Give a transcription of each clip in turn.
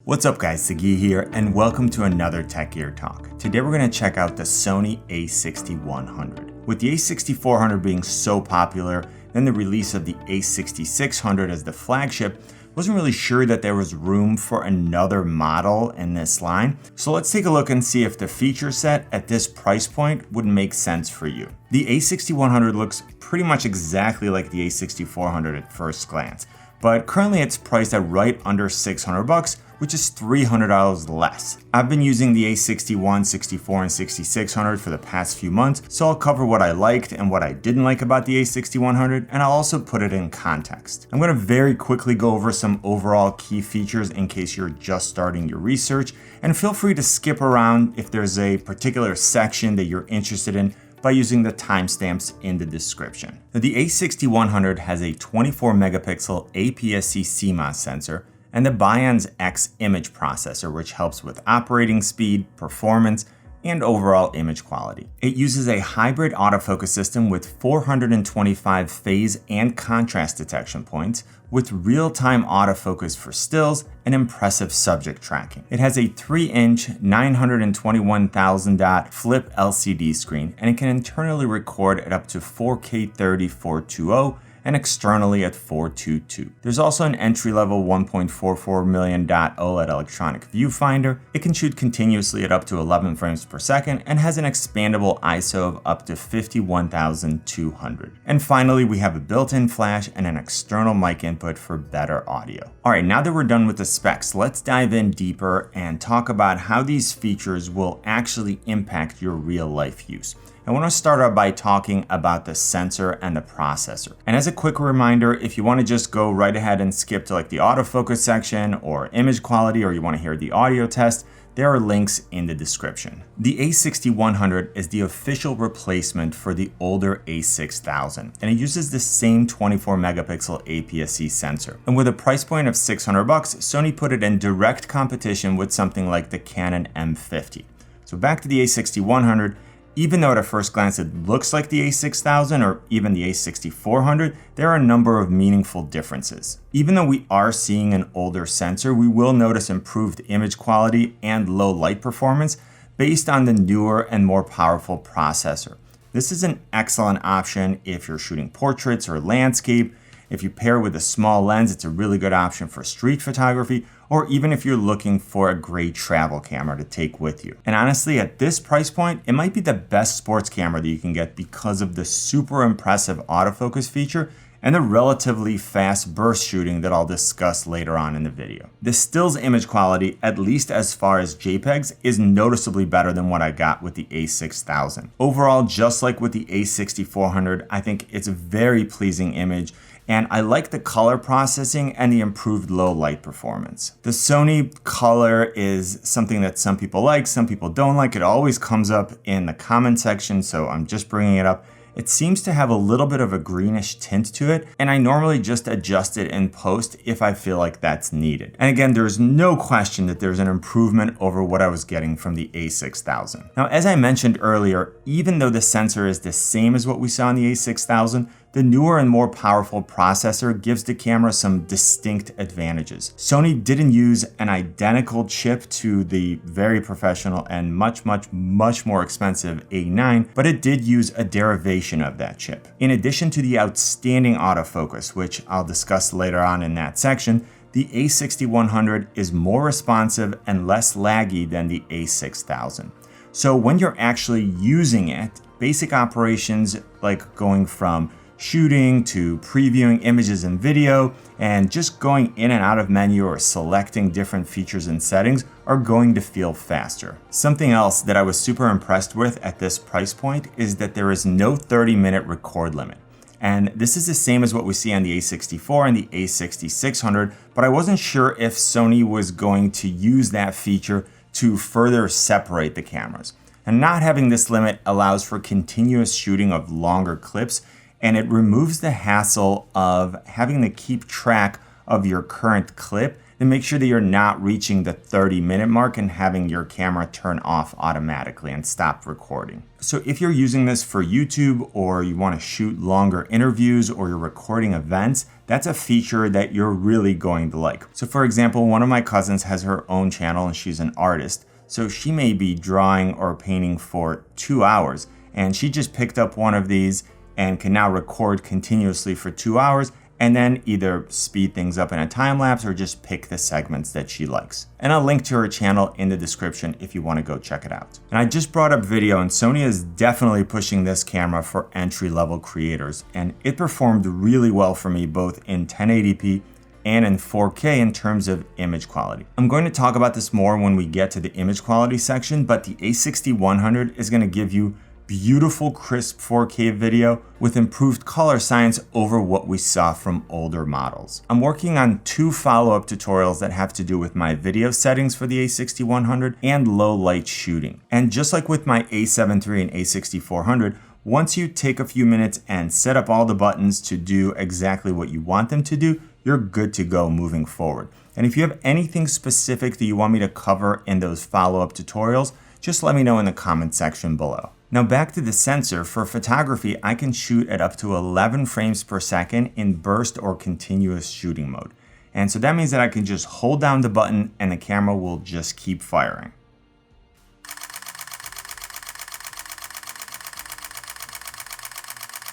What's up guys, Sagi here, and welcome to another Tech Gear Talk. Today we're going to check out the Sony A6100. With the A6400 being so popular, then the release of the A6600 as the flagship, wasn't really sure that there was room for another model in this line. So let's take a look and see if the feature set at this price point would make sense for you. The A6100 looks pretty much exactly like the A6400 at first glance, but currently it's priced at right under $600, which is $300 less. I've been using the A61, 64, and 6600 for the past few months, so I'll cover what I liked and what I didn't like about the A6100, and I'll also put it in context. I'm gonna very quickly go over some overall key features in case you're just starting your research, and feel free to skip around if there's a particular section that you're interested in by using the timestamps in the description. Now, the A6100 has a 24 megapixel APS-C CMOS sensor and the Bionz X image processor, which helps with operating speed, performance, and overall image quality. It uses a hybrid autofocus system with 425 phase and contrast detection points, with real-time autofocus for stills and impressive subject tracking. It has a 3-inch 921,000 dot flip LCD screen, and it can internally record at up to 4K 30 420 and externally at 422. There's also an entry-level 1.44 million dot OLED electronic viewfinder. It can shoot continuously at up to 11 frames per second and has an expandable ISO of up to 51,200. And finally, we have a built-in flash and an external mic input for better audio. All right, now that we're done with the specs, let's dive in deeper and talk about how these features will actually impact your real-life use. I want to start out by talking about the sensor and the processor. And as a quick reminder, if you want to just go right ahead and skip to like the autofocus section or image quality, or you want to hear the audio test, there are links in the description. The A6100 is the official replacement for the older A6000, and it uses the same 24 megapixel APS-C sensor. And with a price point of $600, Sony put it in direct competition with something like the Canon M50. So back to the A6100, even though at a first glance it looks like the A6000 or even the A6400, there are a number of meaningful differences. Even though we are seeing an older sensor, we will notice improved image quality and low light performance based on the newer and more powerful processor. This is an excellent option if you're shooting portraits or landscape. If you pair with a small lens, it's a really good option for street photography, or even if you're looking for a great travel camera to take with you. And honestly, at this price point, it might be the best sports camera that you can get because of the super impressive autofocus feature and the relatively fast burst shooting that I'll discuss later on in the video. The stills image quality, at least as far as JPEGs, is noticeably better than what I got with the A6000. Overall, just like with the A6400, I think it's a very pleasing image, and I like the color processing and the improved low light performance. The Sony color is something that some people like, some people don't like. It always comes up in the comment section, so I'm just bringing it up. It seems to have a little bit of a greenish tint to it, and I normally just adjust it in post if I feel like that's needed. And again, there's no question that there's an improvement over what I was getting from the A6000. Now, as I mentioned earlier, even though the sensor is the same as what we saw in the A6000, the newer and more powerful processor gives the camera some distinct advantages. Sony didn't use an identical chip to the very professional and much more expensive A9, but it did use a derivation of that chip. In addition to the outstanding autofocus, which I'll discuss later on in that section, the A6100 is more responsive and less laggy than the A6000. So when you're actually using it, basic operations like going from shooting to previewing images and video, and just going in and out of menu or selecting different features and settings are going to feel faster. Something else that I was super impressed with at this price point is that there is no 30-minute record limit. And this is the same as what we see on the A64 and the A6600, but I wasn't sure if Sony was going to use that feature to further separate the cameras. And not having this limit allows for continuous shooting of longer clips, and it removes the hassle of having to keep track of your current clip then make sure that you're not reaching the 30-minute mark and having your camera turn off automatically and stop recording. So if you're using this for YouTube, or you want to shoot longer interviews, or you're recording events, that's a feature that you're really going to like. So for example, one of my cousins has her own channel and she's an artist. So she may be drawing or painting for 2 hours, and she just picked up one of these and can now record continuously for 2 hours, and then either speed things up in a time lapse or just pick the segments that she likes. And I'll link to her channel in the description if you want to go check it out. And I just brought up video, and Sony is definitely pushing this camera for entry-level creators, and it performed really well for me both in 1080p and in 4K in terms of image quality. I'm going to talk about this more when we get to the image quality section, but the A6100 is going to give you beautiful crisp 4K video with improved color science over what we saw from older models. I'm working on 2 follow-up tutorials that have to do with my video settings for the A6100 and low light shooting. And just like with my A7 III and A6400, once you take a few minutes and set up all the buttons to do exactly what you want them to do, you're good to go moving forward. And if you have anything specific that you want me to cover in those follow-up tutorials, just let me know in the comment section below. Now back to the sensor. For photography, I can shoot at up to 11 frames per second in burst or continuous shooting mode. And so that means that I can just hold down the button and the camera will just keep firing.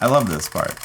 I love this part.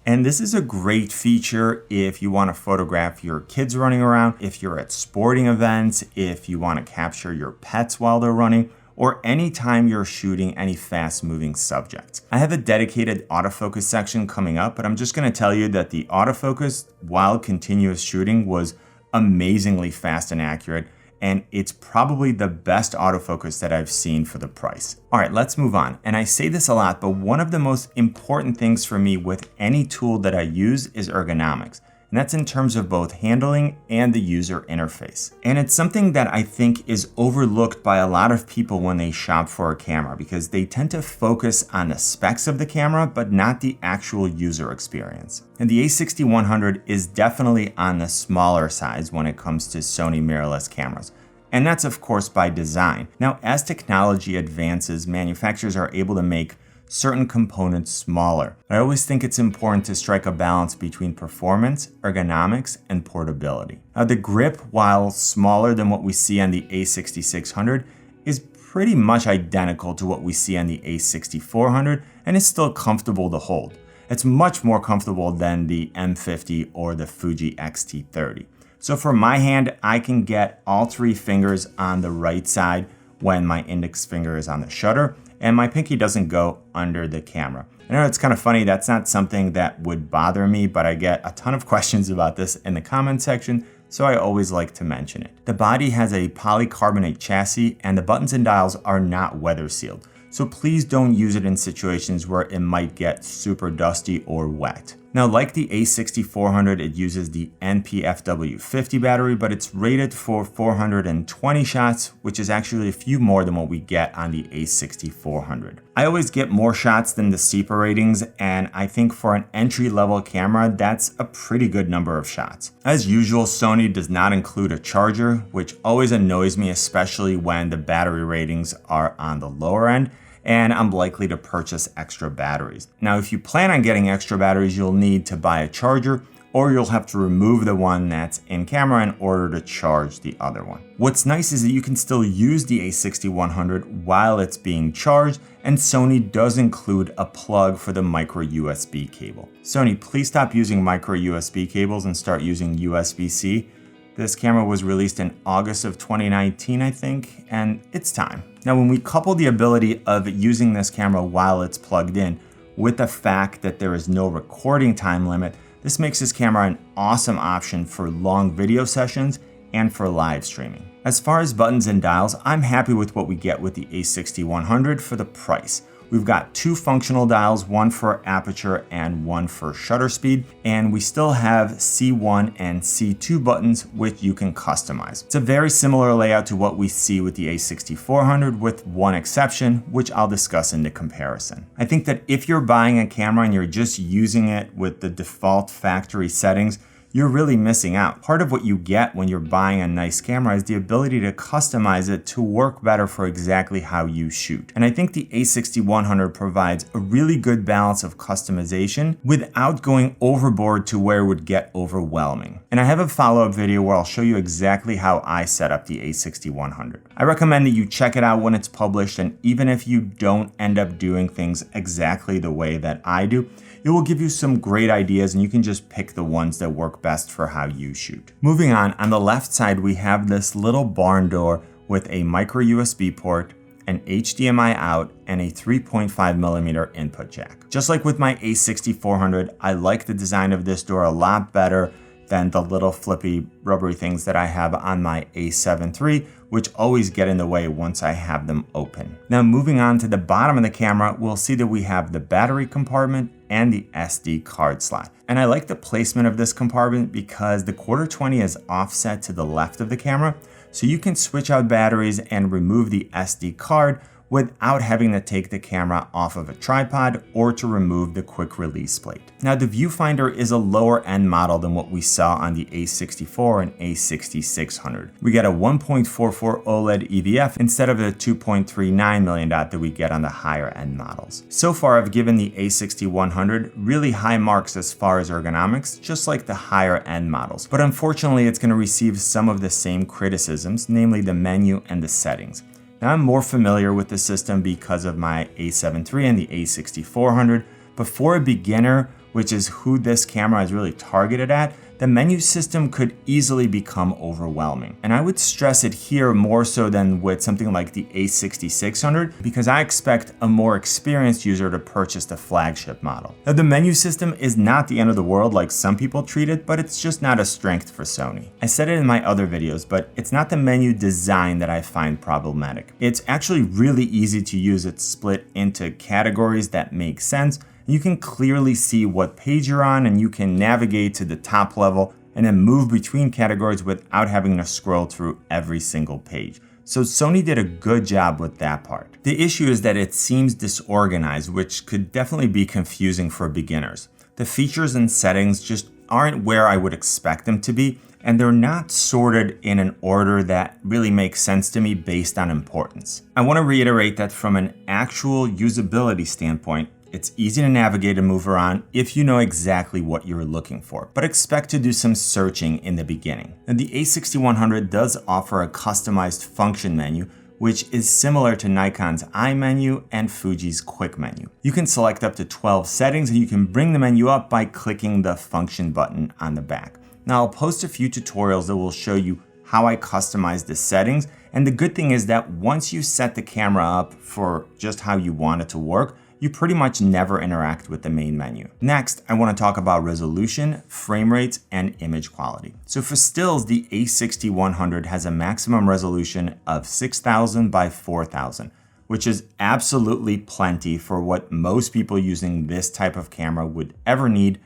And this is a great feature if you want to photograph your kids running around, if you're at sporting events, if you want to capture your pets while they're running, or anytime you're shooting any fast-moving subject. I have a dedicated autofocus section coming up, but I'm just going to tell you that the autofocus while continuous shooting was amazingly fast and accurate, and it's probably the best autofocus that I've seen for the price. All right, let's move on. And I say this a lot, but one of the most important things for me with any tool that I use is ergonomics. And that's in terms of both handling and the user interface. And it's something that I think is overlooked by a lot of people when they shop for a camera, because they tend to focus on the specs of the camera, but not the actual user experience. And the A6100 is definitely on the smaller size when it comes to Sony mirrorless cameras. And that's of course by design. Now, as technology advances, manufacturers are able to make certain components smaller. I always think it's important to strike a balance between performance, ergonomics, and portability. Now, the grip, while smaller than what we see on the A6600, is pretty much identical to what we see on the A6400 and is still comfortable to hold. It's much more comfortable than the M50 or the Fuji X-T30. So for my hand, I can get all 3 fingers on the right side when my index finger is on the shutter, and my pinky doesn't go under the camera. I know it's kind of funny, that's not something that would bother me, but I get a ton of questions about this in the comment section, so I always like to mention it. The body has a polycarbonate chassis, and the buttons and dials are not weather sealed. So please don't use it in situations where it might get super dusty or wet. Now, like the A6400, it uses the NP-FW50 battery, but it's rated for 420 shots, which is actually a few more than what we get on the A6400. I always get more shots than the SEPA ratings, and I think for an entry-level camera, that's a pretty good number of shots. As usual, Sony does not include a charger, which always annoys me, especially when the battery ratings are on the lower end, and I'm likely to purchase extra batteries. Now, if you plan on getting extra batteries, you'll need to buy a charger, or you'll have to remove the one that's in camera in order to charge the other one. What's nice is that you can still use the A6100 while it's being charged, and Sony does include a plug for the micro USB cable. Sony, please stop using micro USB cables and start using USB-C. This camera was released in August of 2019, I think, and it's time. Now, when we couple the ability of using this camera while it's plugged in with the fact that there is no recording time limit, this makes this camera an awesome option for long video sessions and for live streaming. As far as buttons and dials, I'm happy with what we get with the A6100 for the price. We've got 2 functional dials, one for aperture and one for shutter speed, and we still have C1 and C2 buttons, which you can customize. It's a very similar layout to what we see with the A6400, with one exception, which I'll discuss in the comparison. I think that if you're buying a camera and you're just using it with the default factory settings, you're really missing out. Part of what you get when you're buying a nice camera is the ability to customize it to work better for exactly how you shoot. And I think the A6100 provides a really good balance of customization without going overboard to where it would get overwhelming. And I have a follow-up video where I'll show you exactly how I set up the A6100. I recommend that you check it out when it's published, and even if you don't end up doing things exactly the way that I do, it will give you some great ideas and you can just pick the ones that work best for how you shoot. Moving on the left side, we have this little barn door with a micro USB port, an HDMI out, and a 3.5mm input jack. Just like with my A6400, I like the design of this door a lot better than the little flippy rubbery things that I have on my A7 III, which always get in the way once I have them open. Now moving on to the bottom of the camera, we'll see that we have the battery compartment and the SD card slot. And I like the placement of this compartment because the 1/4-20 is offset to the left of the camera, so you can switch out batteries and remove the SD card without having to take the camera off of a tripod or to remove the quick release plate. Now the viewfinder is a lower end model than what we saw on the A64 and A6600. We get a 1.44 OLED EVF instead of the 2.39 million dot that we get on the higher end models. So far I've given the A6100 really high marks as far as ergonomics, just like the higher end models. But unfortunately it's going to receive some of the same criticisms, namely the menu and the settings. Now I'm more familiar with the system because of my A7 III and the A6400, but for a beginner, which is who this camera is really targeted at, the menu system could easily become overwhelming. And I would stress it here more so than with something like the A6600 because I expect a more experienced user to purchase the flagship model. Now the menu system is not the end of the world like some people treat it, but it's just not a strength for Sony. I said it in my other videos, but it's not the menu design that I find problematic. It's actually really easy to use. It's split into categories that make sense. You can clearly see what page you're on and you can navigate to the top level and then move between categories without having to scroll through every single page. So Sony did a good job with that part. The issue is that it seems disorganized, which could definitely be confusing for beginners. The features and settings just aren't where I would expect them to be, and they're not sorted in an order that really makes sense to me based on importance. I want to reiterate that from an actual usability standpoint, it's easy to navigate and move around if you know exactly what you're looking for, but expect to do some searching in the beginning. And the A6100 does offer a customized function menu, which is similar to Nikon's iMenu and Fuji's Quick Menu. You can select up to 12 settings and you can bring the menu up by clicking the function button on the back. Now I'll post a few tutorials that will show you how I customize the settings, and the good thing is that once you set the camera up for just how you want it to work, you pretty much never interact with the main menu. Next, I want to talk about resolution, frame rates, and image quality. So for stills, the A6100 has a maximum resolution of 6000 by 4000, which is absolutely plenty for what most people using this type of camera would ever need,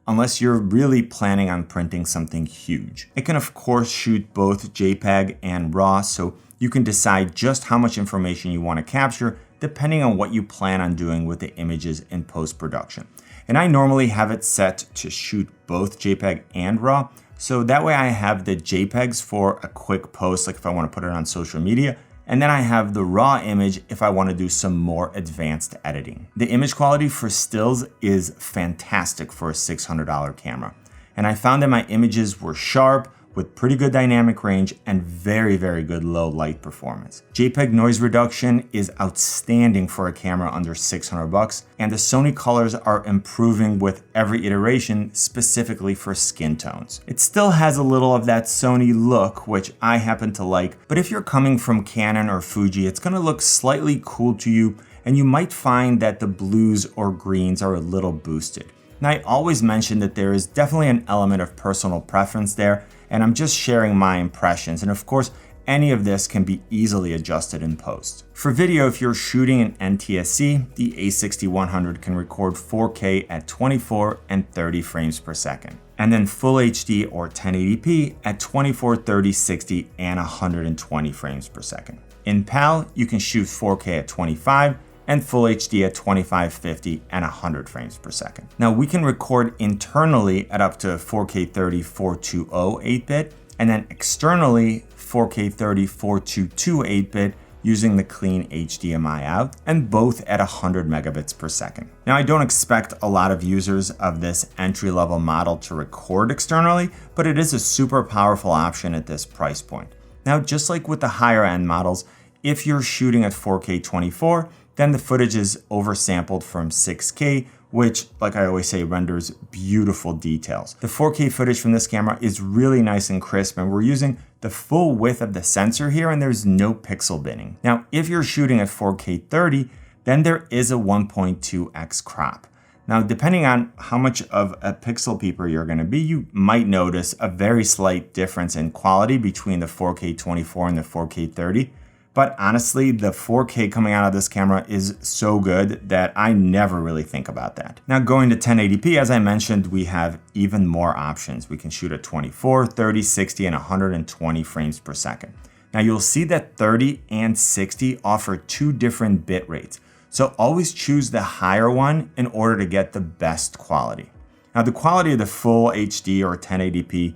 unless you're really planning on printing something huge. It can of course shoot both JPEG and RAW, so you can decide just how much information you want to capture depending on what you plan on doing with the images in post-production. And I normally have it set to shoot both JPEG and RAW, so that way I have the JPEGs for a quick post, like if I want to put it on social media, and then I have the raw image if I want to do some more advanced editing. The image quality for stills is fantastic for a $600 camera, and I found that my images were sharp, with pretty good dynamic range and very, very good low light performance. JPEG noise reduction is outstanding for a camera under $600, and the Sony colors are improving with every iteration, specifically for skin tones. It still has a little of that Sony look, which I happen to like, but if you're coming from Canon or Fuji, it's gonna look slightly cool to you, and you might find that the blues or greens are a little boosted. Now, I always mention that there is definitely an element of personal preference there, and I'm just sharing my impressions, and of course, any of this can be easily adjusted in post. For video, if you're shooting in NTSC, the A6100 can record 4K at 24 and 30 frames per second, and then Full HD or 1080p at 24, 30, 60, and 120 frames per second. In PAL, you can shoot 4K at 25 and Full HD at 2550 and 100 frames per second. Now we can record internally at up to 4K 30 420 8-bit, and then externally 4K 30 422 8-bit using the clean HDMI out, and both at 100 megabits per second. Now I don't expect a lot of users of this entry-level model to record externally, but it is a super powerful option at this price point. Now, just like with the higher end models, if you're shooting at 4K 24, then the footage is oversampled from 6K, which, like I always say, renders beautiful details. The 4K footage from this camera is really nice and crisp, and we're using the full width of the sensor here, and there's no pixel binning. Now, if you're shooting at 4K 30, then there is a 1.2x crop. Now, depending on how much of a pixel peeper you're gonna be, you might notice a very slight difference in quality between the 4K 24 and the 4K 30. But honestly, the 4K coming out of this camera is so good that I never really think about that. Now going to 1080p, as I mentioned, we have even more options. We can shoot at 24, 30, 60, and 120 frames per second. Now you'll see that 30 and 60 offer two different bit rates. So always choose the higher one in order to get the best quality. Now the quality of the full HD or 1080p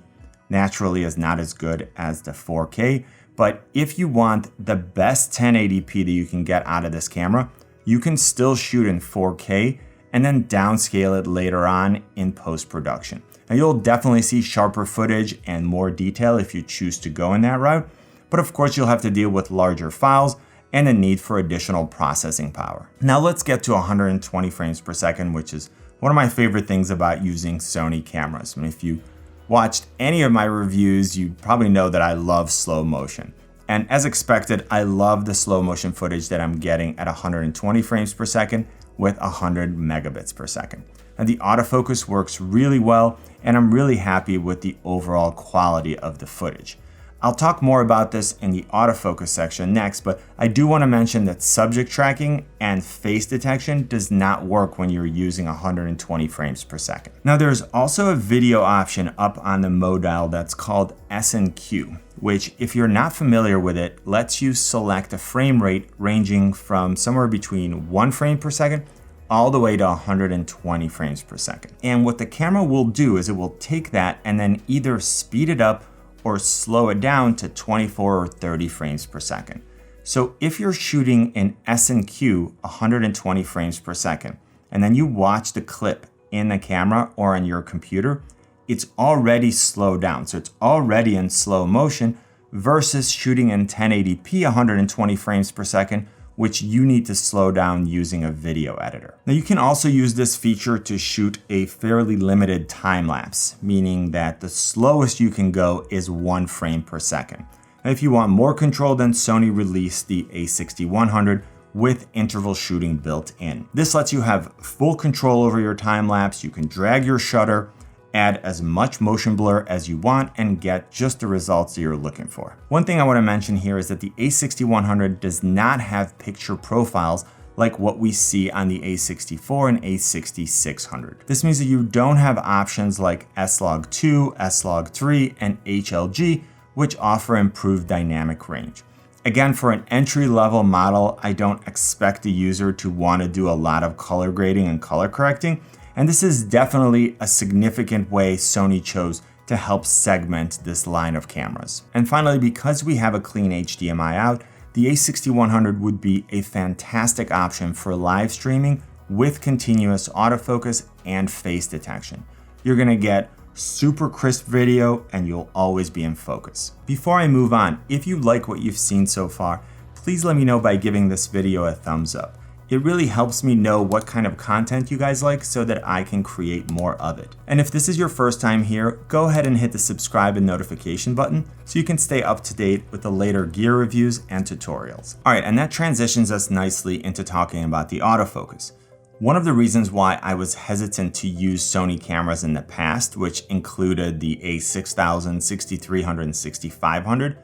naturally is not as good as the 4K, but if you want the best 1080p that you can get out of this camera, you can still shoot in 4K and then downscale it later on in post-production. Now you'll definitely see sharper footage and more detail if you choose to go in that route, but of course you'll have to deal with larger files and a need for additional processing power. Now let's get to 120 frames per second, which is one of my favorite things about using Sony cameras. I mean, if you watched any of my reviews, you probably know that I love slow motion. And as expected, I love the slow motion footage that I'm getting at 120 frames per second with 100 megabits per second. And the autofocus works really well, and I'm really happy with the overall quality of the footage. I'll talk more about this in the autofocus section next, but I do want to mention that subject tracking and face detection does not work when you're using 120 frames per second. Now there's also a video option up on the mode dial that's called S&Q, which, if you're not familiar with it, lets you select a frame rate ranging from somewhere between 1 frame per second all the way to 120 frames per second. And what the camera will do is it will take that and then either speed it up or slow it down to 24 or 30 frames per second. So if you're shooting in S&Q 120 frames per second, and then you watch the clip in the camera or on your computer, it's already slowed down. So it's already in slow motion versus shooting in 1080p 120 frames per second, which you need to slow down using a video editor. Now you can also use this feature to shoot a fairly limited time lapse, meaning that the slowest you can go is 1 frame per second. Now if you want more control, then Sony released the A6100 with interval shooting built in. This lets you have full control over your time lapse. You can drag your shutter, add as much motion blur as you want, and get just the results that you're looking for. One thing I want to mention here is that the A6100 does not have picture profiles like what we see on the A64 and A6600. This means that you don't have options like S-Log2, S-Log3, and HLG, which offer improved dynamic range. Again, for an entry-level model, I don't expect the user to want to do a lot of color grading and color correcting, and this is definitely a significant way Sony chose to help segment this line of cameras. And finally, because we have a clean HDMI out, the A6100 would be a fantastic option for live streaming with continuous autofocus and face detection. You're gonna get super crisp video and you'll always be in focus. Before I move on, if you like what you've seen so far, please let me know by giving this video a thumbs up. It really helps me know what kind of content you guys like so that I can create more of it. And if this is your first time here, go ahead and hit the subscribe and notification button so you can stay up to date with the later gear reviews and tutorials. All right, and that transitions us nicely into talking about the autofocus. One of the reasons why I was hesitant to use Sony cameras in the past, which included the A6000, 6300, and 6500,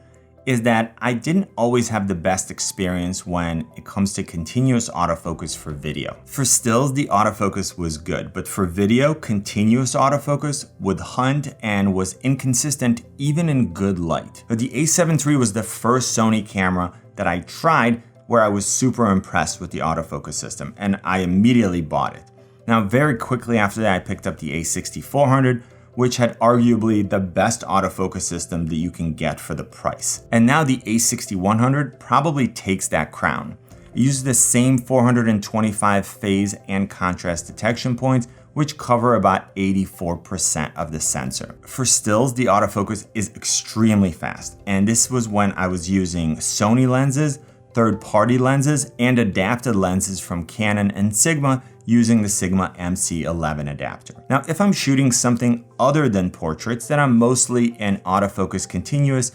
is that I didn't always have the best experience when it comes to continuous autofocus for video. For stills, the autofocus was good, but for video, continuous autofocus would hunt and was inconsistent even in good light. But the A7 III was the first Sony camera that I tried where I was super impressed with the autofocus system, and I immediately bought it. Now, very quickly after that, I picked up the A6400, which had arguably the best autofocus system that you can get for the price. And now the A6100 probably takes that crown. It uses the same 425 phase and contrast detection points, which cover about 84% of the sensor. For stills, the autofocus is extremely fast, and this was when I was using Sony lenses, third-party lenses, and adapted lenses from Canon and Sigma using the Sigma MC11 adapter. Now, if I'm shooting something other than portraits, then I'm mostly in autofocus continuous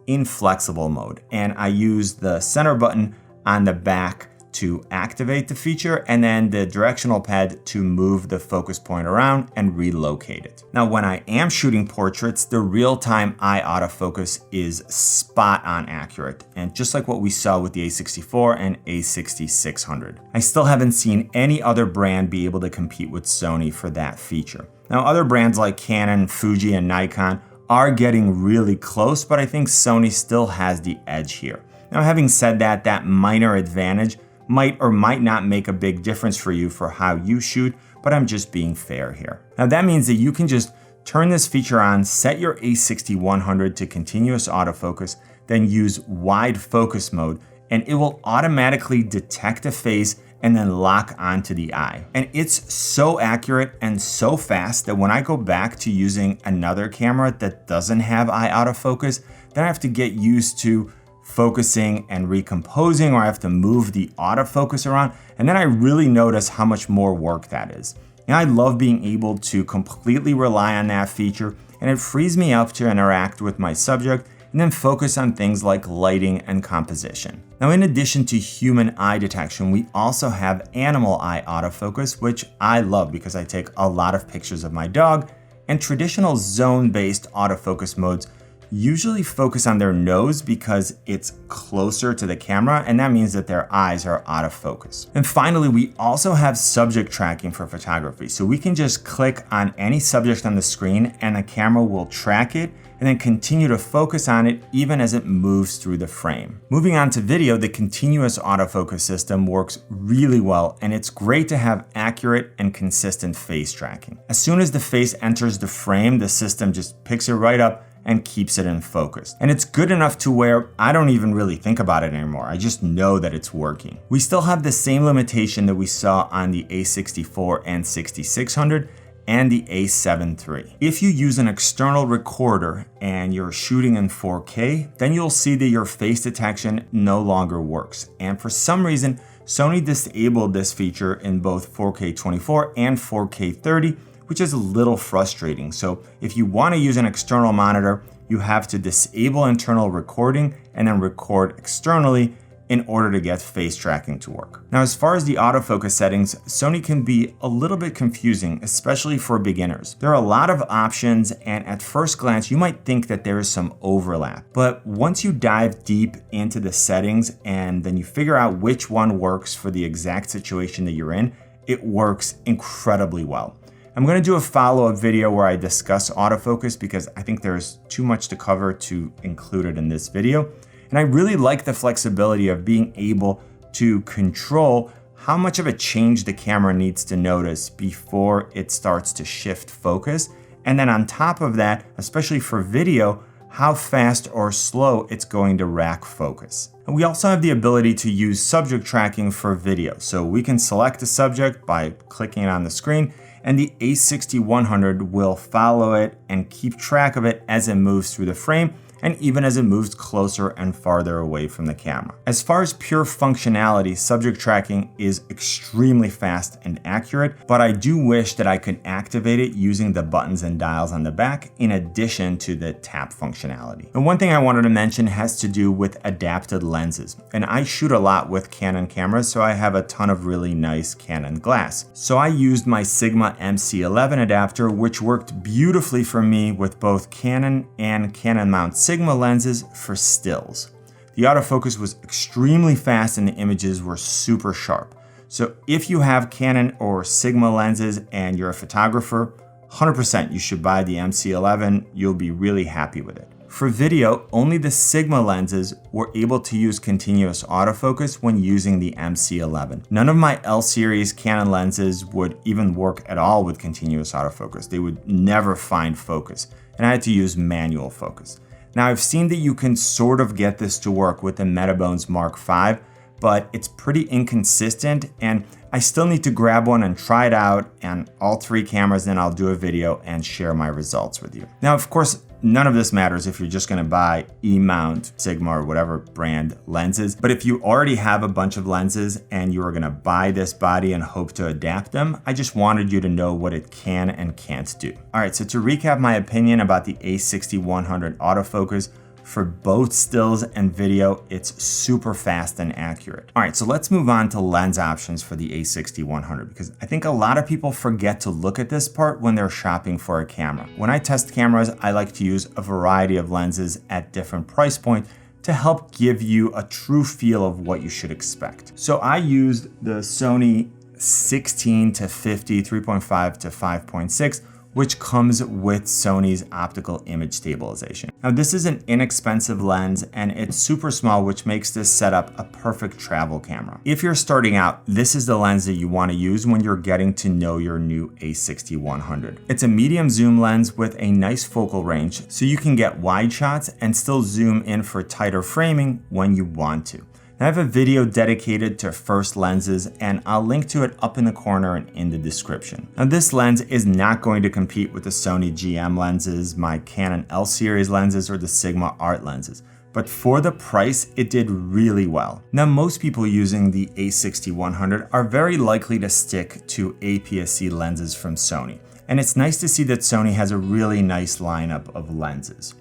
in flexible mode, and I use the center button on the back to activate the feature, and then the directional pad to move the focus point around and relocate it. Now, when I am shooting portraits, the real-time eye autofocus is spot on accurate, and just like what we saw with the A64 and A6600. I still haven't seen any other brand be able to compete with Sony for that feature. Now, other brands like Canon, Fuji, and Nikon are getting really close, but I think Sony still has the edge here. Now, having said that, that minor advantage might or might not make a big difference for you for how you shoot, but I'm just being fair here. Now that means that you can just turn this feature on, set your A6100 to continuous autofocus, then use wide focus mode, and it will automatically detect a face and then lock onto the eye. And it's so accurate and so fast that when I go back to using another camera that doesn't have eye autofocus, then I have to get used to focusing and recomposing, or I have to move the autofocus around, and then I really notice how much more work that is. And I love being able to completely rely on that feature, and it frees me up to interact with my subject and then focus on things like lighting and composition. Now, in addition to human eye detection, we also have animal eye autofocus, which I love because I take a lot of pictures of my dog, and traditional zone-based autofocus modes usually focus on their nose because it's closer to the camera, and that means that their eyes are out of focus. And finally, we also have subject tracking for photography. So we can just click on any subject on the screen and the camera will track it and then continue to focus on it even as it moves through the frame. Moving on to video, the continuous autofocus system works really well, and it's great to have accurate and consistent face tracking. As soon as the face enters the frame, the system just picks it right up and keeps it in focus. And it's good enough to where I don't even really think about it anymore. I just know that it's working. We still have the same limitation that we saw on the A64 and 6600 and the A7 III. If you use an external recorder and you're shooting in 4K, then you'll see that your face detection no longer works. And for some reason, Sony disabled this feature in both 4K 24 and 4K 30, which is a little frustrating. So if you want to use an external monitor, you have to disable internal recording and then record externally in order to get face tracking to work. Now, as far as the autofocus settings, Sony can be a little bit confusing, especially for beginners. There are a lot of options, and at first glance, you might think that there is some overlap. But once you dive deep into the settings and then you figure out which one works for the exact situation that you're in, it works incredibly well. I'm going to do a follow-up video where I discuss autofocus because I think there's too much to cover to include it in this video. And I really like the flexibility of being able to control how much of a change the camera needs to notice before it starts to shift focus. And then on top of that, especially for video, how fast or slow it's going to rack focus. And we also have the ability to use subject tracking for video. So we can select a subject by clicking it on the screen, and the A6100 will follow it and keep track of it as it moves through the frame, and even as it moves closer and farther away from the camera. As far as pure functionality, subject tracking is extremely fast and accurate, but I do wish that I could activate it using the buttons and dials on the back in addition to the tap functionality. And one thing I wanted to mention has to do with adapted lenses. And I shoot a lot with Canon cameras, so I have a ton of really nice Canon glass. So I used my Sigma MC11 adapter, which worked beautifully for me with both Canon and Canon mount Sigma lenses for stills. The autofocus was extremely fast and the images were super sharp. So if you have Canon or Sigma lenses and you're a photographer, 100% you should buy the MC11. You'll be really happy with it. For video, only the Sigma lenses were able to use continuous autofocus when using the MC11. None of my L series Canon lenses would even work at all with continuous autofocus. They would never find focus, and I had to use manual focus. Now, I've seen that you can sort of get this to work with the Metabones Mark V, but it's pretty inconsistent, and I still need to grab one and try it out on all three cameras, then I'll do a video and share my results with you. Now, of course, none of this matters if you're just gonna buy E-mount, Sigma, or whatever brand lenses. But if you already have a bunch of lenses and you are gonna buy this body and hope to adapt them, I just wanted you to know what it can and can't do. All right, so to recap my opinion about the A6100 autofocus, for both stills and video, it's super fast and accurate. All right, so let's move on to lens options for the A6100, because I think a lot of people forget to look at this part when they're shopping for a camera. When I test cameras, I like to use a variety of lenses at different price points to help give you a true feel of what you should expect. So I used the Sony 16 to 50, 3.5 to 5.6, which comes with Sony's optical image stabilization. Now, this is an inexpensive lens and it's super small, which makes this setup a perfect travel camera. If you're starting out, this is the lens that you want to use when you're getting to know your new A6100. It's a medium zoom lens with a nice focal range, so you can get wide shots and still zoom in for tighter framing when you want to. I have a video dedicated to first lenses, and I'll link to it up in the corner and in the description. Now, this lens is not going to compete with the Sony GM lenses, my Canon L series lenses, or the Sigma Art lenses, but for the price, it did really well. Now, most people using the A6100 are very likely to stick to APS-C lenses from Sony, and it's nice to see that Sony has a really nice lineup of lenses.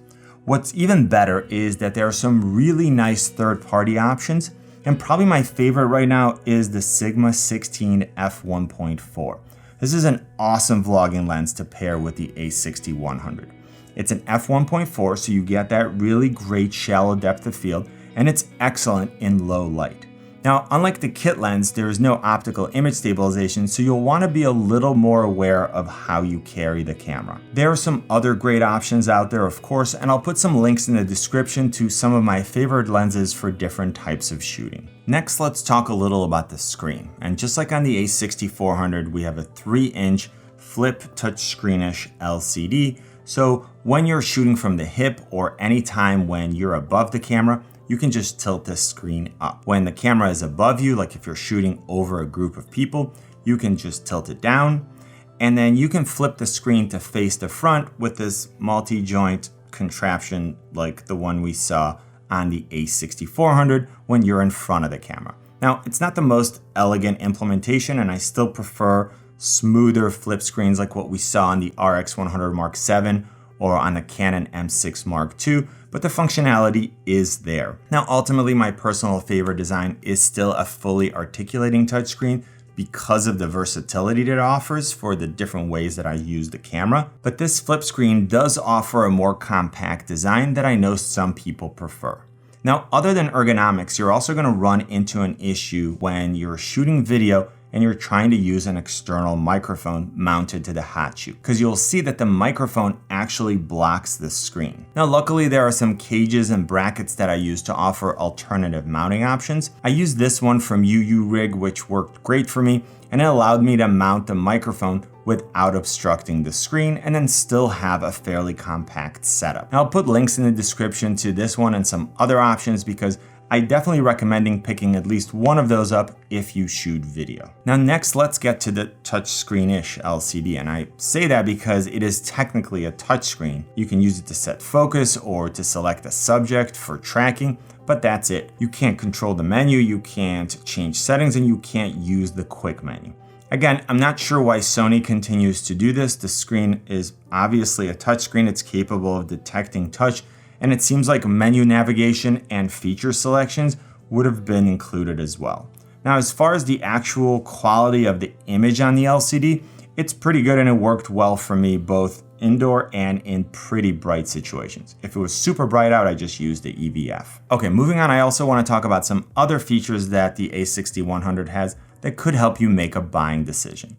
What's even better is that there are some really nice third-party options, and probably my favorite right now is the Sigma 16 f1.4. This is an awesome vlogging lens to pair with the A6100. It's an f1.4, so you get that really great shallow depth of field, and it's excellent in low light. Now, unlike the kit lens, there is no optical image stabilization, so you'll want to be a little more aware of how you carry the camera. There are some other great options out there, of course, and I'll put some links in the description to some of my favorite lenses for different types of shooting. Next, let's talk a little about the screen. And just like on the A6400, we have a 3-inch flip touchscreenish LCD, so when you're shooting from the hip or anytime when you're above the camera, you can just tilt this screen up. When the camera is above you, like if you're shooting over a group of people, you can just tilt it down, and then you can flip the screen to face the front with this multi-joint contraption like the one we saw on the A6400 when you're in front of the camera. Now, it's not the most elegant implementation, and I still prefer smoother flip screens like what we saw on the RX100 Mark VII or on the Canon M6 Mark II, but the functionality is there. Now, ultimately, my personal favorite design is still a fully articulating touchscreen because of the versatility that it offers for the different ways that I use the camera. But this flip screen does offer a more compact design that I know some people prefer. Now, other than ergonomics, you're also going to run into an issue when you're shooting video and you're trying to use an external microphone mounted to the hot shoe, because you'll see that the microphone actually blocks the screen. Now, luckily, there are some cages and brackets that I use to offer alternative mounting options. I used this one from UURig, which worked great for me, and it allowed me to mount the microphone without obstructing the screen and then still have a fairly compact setup. Now, I'll put links in the description to this one and some other options because I definitely recommending picking at least one of those up if you shoot video. Now, next, let's get to the touchscreen-ish LCD, and I say that because it is technically a touchscreen. You can use it to set focus or to select a subject for tracking, but that's it. You can't control the menu, you can't change settings, and you can't use the quick menu. Again, I'm not sure why Sony continues to do this. The screen is obviously a touchscreen. It's capable of detecting touch, and it seems like menu navigation and feature selections would have been included as well. Now, as far as the actual quality of the image on the LCD, it's pretty good and it worked well for me both indoor and in pretty bright situations. If it was super bright out, I just used the EVF. Okay, moving on, I also want to talk about some other features that the A6100 has that could help you make a buying decision.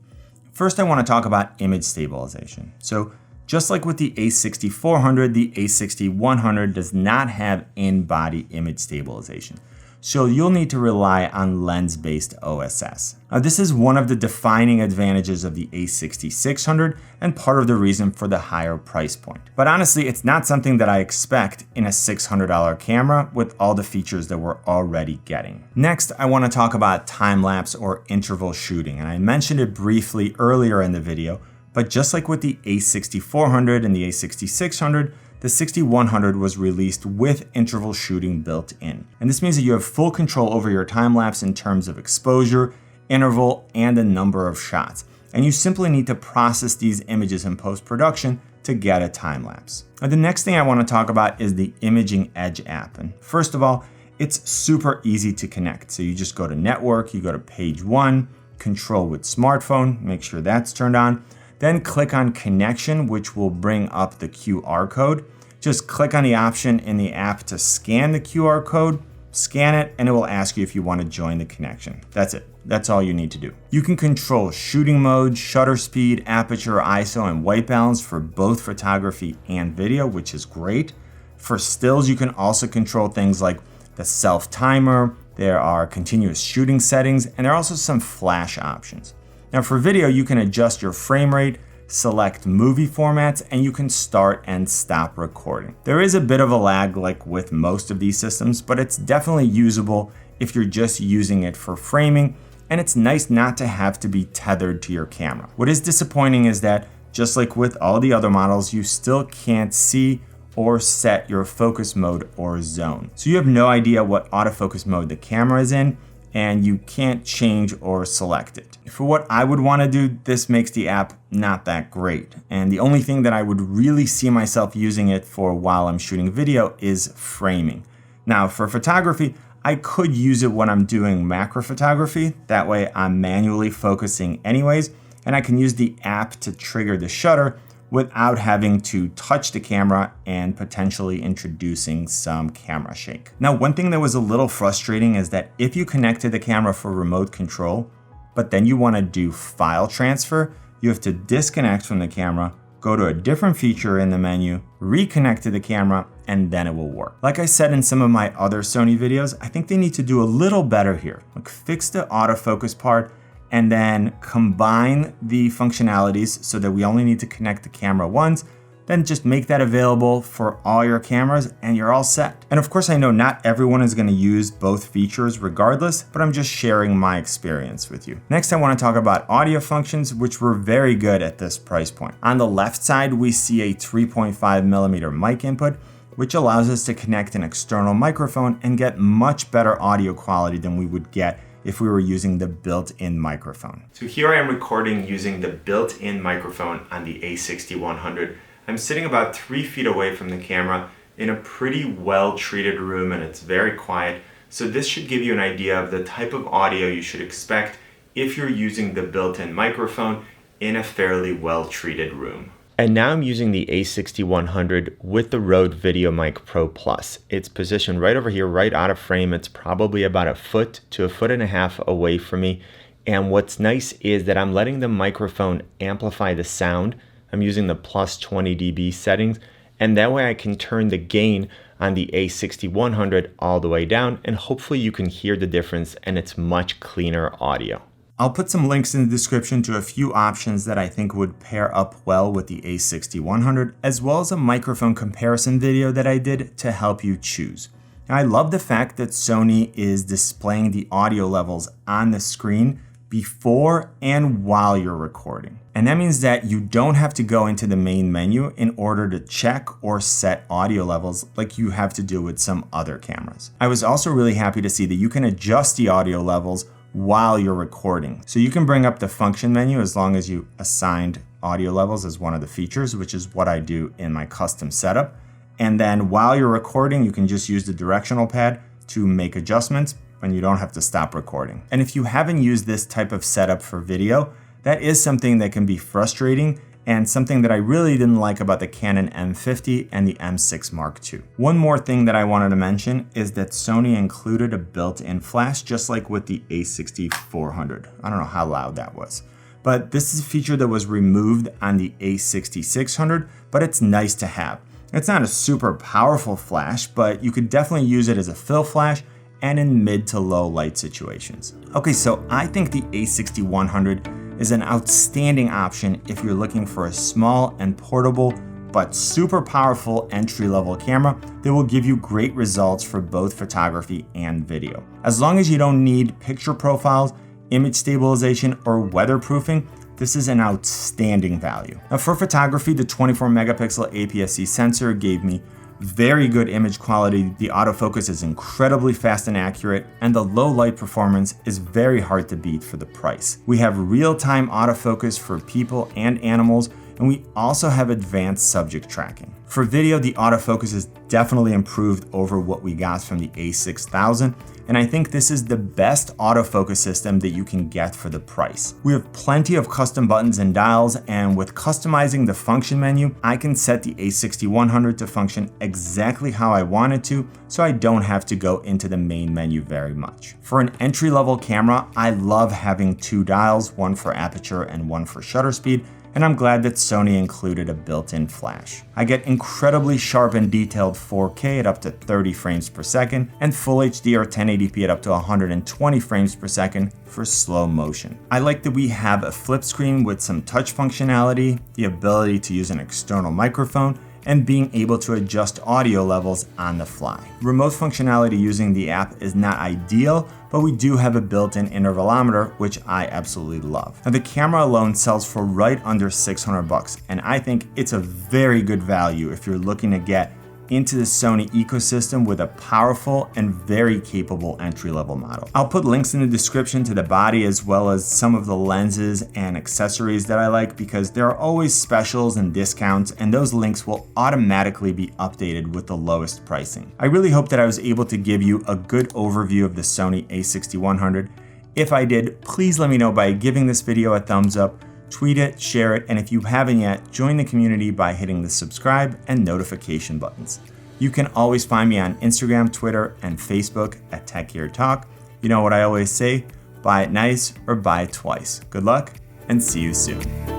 First, I want to talk about image stabilization. So Just like with the A6400, the A6100 does not have in-body image stabilization, so you'll need to rely on lens-based OSS. Now, this is one of the defining advantages of the A6600 and part of the reason for the higher price point. But honestly, it's not something that I expect in a $600 camera with all the features that we're already getting. Next, I want to talk about time-lapse or interval shooting, and I mentioned it briefly earlier in the video, but just like with the A6400 and the A6600, the 6100 was released with interval shooting built in. And this means that you have full control over your time-lapse in terms of exposure, interval, and the number of shots. And you simply need to process these images in post-production to get a time-lapse. Now, the next thing I want to talk about is the Imaging Edge app. And first of all, it's super easy to connect. So you just go to Network, you go to Page 1, Control with Smartphone, make sure that's turned on. Then click on Connection, which will bring up the QR code. Just click on the option in the app to scan the QR code, scan it, and it will ask you if you want to join the connection. That's it. That's all you need to do. You can control shooting mode, shutter speed, aperture, ISO, and white balance for both photography and video, which is great. For stills, you can also control things like the self timer, there are continuous shooting settings, and there are also some flash options. Now for video, you can adjust your frame rate, select movie formats, and you can start and stop recording. There is a bit of a lag like with most of these systems, but it's definitely usable if you're just using it for framing, and it's nice not to have to be tethered to your camera. What is disappointing is that just like with all the other models, you still can't see or set your focus mode or zone. So you have no idea what autofocus mode the camera is in, and you can't change or select it. For what I would want to do, this makes the app not that great. And the only thing that I would really see myself using it for while I'm shooting video is framing. Now for photography, I could use it when I'm doing macro photography. That way I'm manually focusing anyways, and I can use the app to trigger the shutter without having to touch the camera and potentially introducing some camera shake. Now, one thing that was a little frustrating is that if you connect to the camera for remote control, but then you want to do file transfer, you have to disconnect from the camera, go to a different feature in the menu, reconnect to the camera, and then it will work. Like I said in some of my other Sony videos, I think they need to do a little better here. Like fix the autofocus part and then combine the functionalities so that we only need to connect the camera once, then just make that available for all your cameras and you're all set. And of course, I know not everyone is going to use both features regardless, but I'm just sharing my experience with you. Next, I want to talk about audio functions, which were very good at this price point. On the left side, we see a 3.5mm mic input, which allows us to connect an external microphone and get much better audio quality than we would get if we were using the built-in microphone. So here I am recording using the built-in microphone on the A6100. I'm sitting about 3 feet away from the camera in a pretty well-treated room, and it's very quiet. So this should give you an idea of the type of audio you should expect if you're using the built-in microphone in a fairly well-treated room. And now I'm using the A6100 with the Rode VideoMic Pro Plus. It's positioned right over here, right out of frame. It's probably about 1 foot to 1.5 feet away from me. And what's nice is that I'm letting the microphone amplify the sound. I'm using the plus 20 dB settings, and that way I can turn the gain on the A6100 all the way down, and hopefully you can hear the difference and it's much cleaner audio. I'll put some links in the description to a few options that I think would pair up well with the A6100, as well as a microphone comparison video that I did to help you choose. Now, I love the fact that Sony is displaying the audio levels on the screen before and while you're recording. And that means that you don't have to go into the main menu in order to check or set audio levels like you have to do with some other cameras. I was also really happy to see that you can adjust the audio levels while you're recording. So you can bring up the function menu as long as you assigned audio levels as one of the features, which is what I do in my custom setup. And then while you're recording, you can just use the directional pad to make adjustments and you don't have to stop recording. And if you haven't used this type of setup for video, that is something that can be frustrating and something that I really didn't like about the Canon M50 and the M6 Mark II. One more thing that I wanted to mention is that Sony included a built-in flash just like with the A6400. I don't know how loud that was. but this is a feature that was removed on the A6600, but it's nice to have. It's not a super powerful flash, but you could definitely use it as a fill flash and in mid to low light situations. Okay, so I think the A6100 is an outstanding option if you're looking for a small and portable but super powerful entry-level camera that will give you great results for both photography and video. As long as you don't need picture profiles, image stabilization, or weatherproofing, this is an outstanding value. Now for photography, the 24 megapixel APS-C sensor gave me very good image quality, the autofocus is incredibly fast and accurate, and the low light performance is very hard to beat for the price. We have real-time autofocus for people and animals, and we also have advanced subject tracking. For video, the autofocus is definitely improved over what we got from the A6000, and I think this is the best autofocus system that you can get for the price. We have plenty of custom buttons and dials, and with customizing the function menu, I can set the A6100 to function exactly how I want it to, so I don't have to go into the main menu very much. For an entry-level camera, I love having two dials, one for aperture and one for shutter speed, and I'm glad that Sony included a built-in flash. I get incredibly sharp and detailed 4K at up to 30 frames per second, and Full HD or 1080p at up to 120 frames per second for slow motion. I like that we have a flip screen with some touch functionality, the ability to use an external microphone, and being able to adjust audio levels on the fly. Remote functionality using the app is not ideal, but we do have a built-in intervalometer, which I absolutely love. Now the camera alone sells for right under $600, and I think it's a very good value if you're looking to get into the Sony ecosystem with a powerful and very capable entry-level model. I'll put links in the description to the body as well as some of the lenses and accessories that I like, because there are always specials and discounts, and those links will automatically be updated with the lowest pricing. I really hope that I was able to give you a good overview of the Sony A6100. If I did, please let me know by giving this video a thumbs up, tweet it, share it, and if you haven't yet, join the community by hitting the subscribe and notification buttons. You can always find me on Instagram, Twitter, and Facebook at Tech Gear Talk. You know what I always say, buy it nice or buy it twice. Good luck and see you soon.